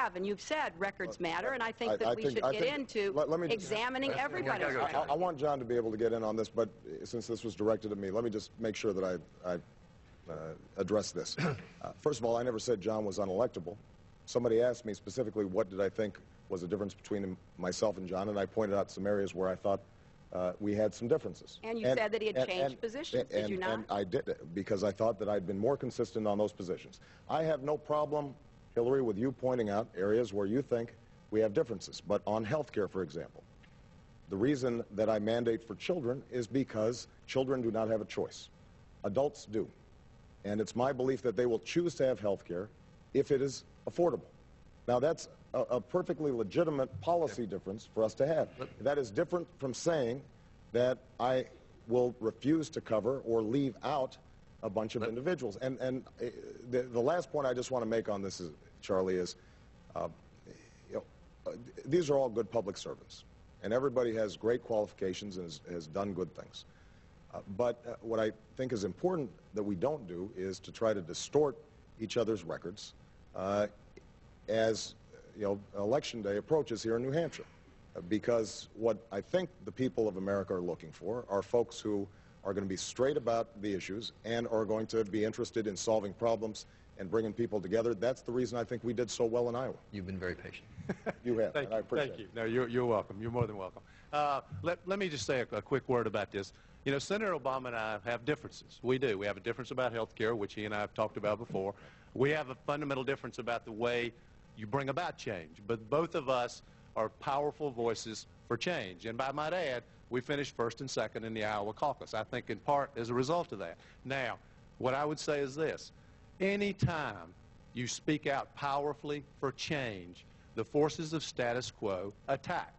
have, and you've said records matter, and I think that we should get into examining everybody's records. I want John to be able to get in on this, but since this was directed at me, let me just make sure that I address this. First of all, I never said John was unelectable. Somebody asked me specifically what did I think was the difference between myself and John, and I pointed out some areas where I thought we had some differences. And you said that he had changed positions, did you not? And I did, because I thought that I'd been more consistent on those positions. I have no problem, Hillary, with you pointing out areas where you think we have differences. But on health care, for example, the reason that I mandate for children is because children do not have a choice. Adults do. And it's my belief that they will choose to have health care if it is affordable. Now, that's a perfectly legitimate policy difference for us to have. That is different from saying that I will refuse to cover or leave out a bunch of individuals. And the last point I just want to make on this, Charlie, is these are all good public servants, and everybody has great qualifications and has done good things. But what I think is important that we don't do is to try to distort each other's records as election day approaches here in New Hampshire. Because what I think the people of America are looking for are folks who are going to be straight about the issues and are going to be interested in solving problems and bringing people together. That's the reason I think we did so well in Iowa. You've been very patient. You have, and I appreciate it. Thank you. No, you're welcome. You're more than welcome. Let me just say a quick word about this. You know, Senator Obama and I have differences. We do. We have a difference about health care, which he and I have talked about before. We have a fundamental difference about the way you bring about change. But both of us are powerful voices for change. And I might add, we finished first and second in the Iowa caucus, I think in part as a result of that. Now, what I would say is this. Anytime you speak out powerfully for change, the forces of status quo attack.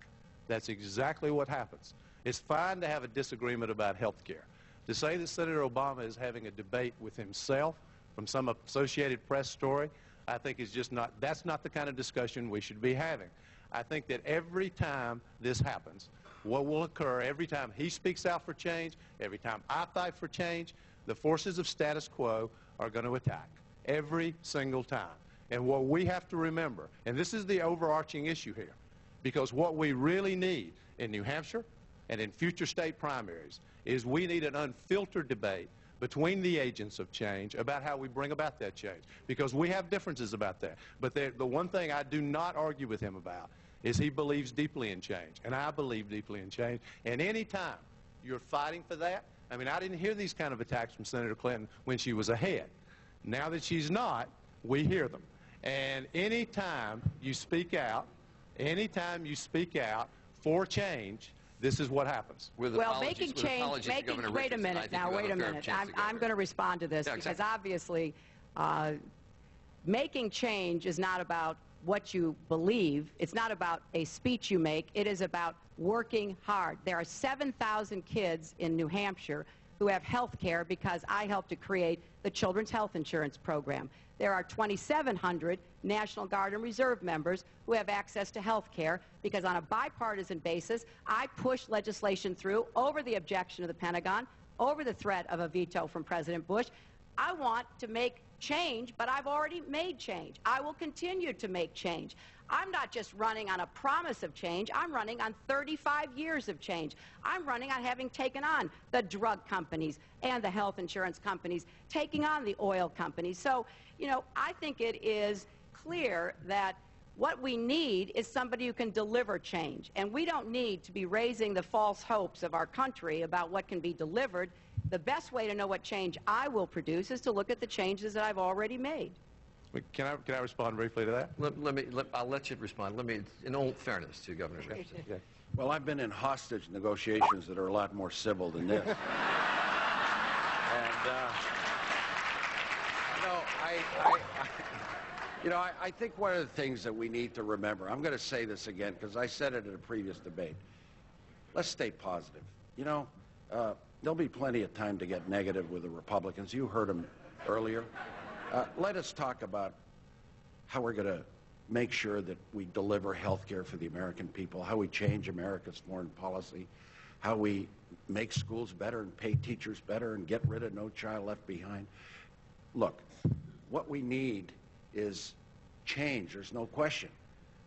That's exactly what happens. It's fine to have a disagreement about health care. To say that Senator Obama is having a debate with himself from some Associated Press story, I think is just not, that's not the kind of discussion we should be having. I think that every time this happens, what will occur every time he speaks out for change, every time I fight for change, the forces of status quo are going to attack every single time. And what we have to remember, and this is the overarching issue here, because what we really need in New Hampshire and in future state primaries is we need an unfiltered debate between the agents of change about how we bring about that change, because we have differences about that. But the one thing I do not argue with him about is he believes deeply in change, and I believe deeply in change. And any time you're fighting for that, I mean, I didn't hear these kind of attacks from Senator Clinton when she was ahead. Now that she's not, we hear them. And any time you speak out for change, this is what happens. Well, making change, wait a minute now, wait a minute. I'm going to respond to this because obviously making change is not about what you believe. It's not about a speech you make. It is about working hard. There are 7,000 kids in New Hampshire who have health care because I helped to create the Children's Health Insurance Program. There are 2,700 National Guard and Reserve members who have access to health care because on a bipartisan basis, I pushed legislation through over the objection of the Pentagon, over the threat of a veto from President Bush. I want to make change, but I've already made change. I will continue to make change. I'm not just running on a promise of change. I'm running on 35 years of change. I'm running on having taken on the drug companies and the health insurance companies, taking on the oil companies. So, you know, I think it is clear that what we need is somebody who can deliver change. And we don't need to be raising the false hopes of our country about what can be delivered. The best way to know what change I will produce is to look at the changes that I've already made. Can I respond briefly to that? I'll let you respond. In all fairness to Governor Richardson. Okay. Well, I've been in hostage negotiations that are a lot more civil than this. And, I think one of the things that we need to remember, I'm going to say this again because I said it in a previous debate, let's stay positive. You know, there'll be plenty of time to get negative with the Republicans. You heard them earlier. Let us talk about how we're going to make sure that we deliver health care for the American people, how we change America's foreign policy, how we make schools better and pay teachers better and get rid of No Child Left Behind. Look, what we need is change, there's no question.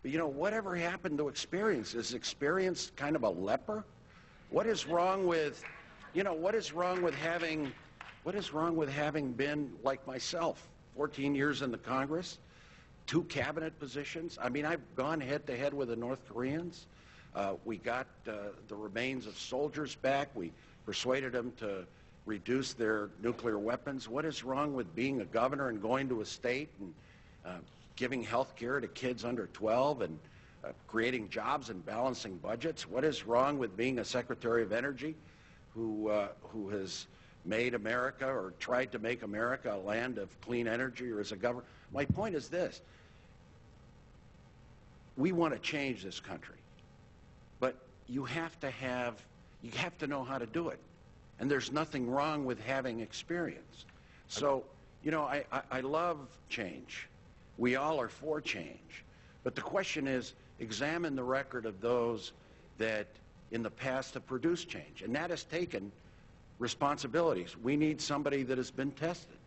But you know, whatever happened to experience? Is experience kind of a leper? What is wrong with, you know, what is wrong with having been like myself, 14 years in the Congress, 2 cabinet positions? I mean, I've gone head to head with the North Koreans. We got the remains of soldiers back. We persuaded them to reduce their nuclear weapons. What is wrong with being a governor and going to a state and giving health care to kids under 12 and creating jobs and balancing budgets? What is wrong with being a Secretary of Energy who has made America or tried to make America a land of clean energy, or as a governor? My point is this. We want to change this country, but you have to know how to do it. And there's nothing wrong with having experience. So, you know, I love change. We all are for change. But the question is, examine the record of those that in the past have produced change. And that has taken responsibilities. We need somebody that has been tested.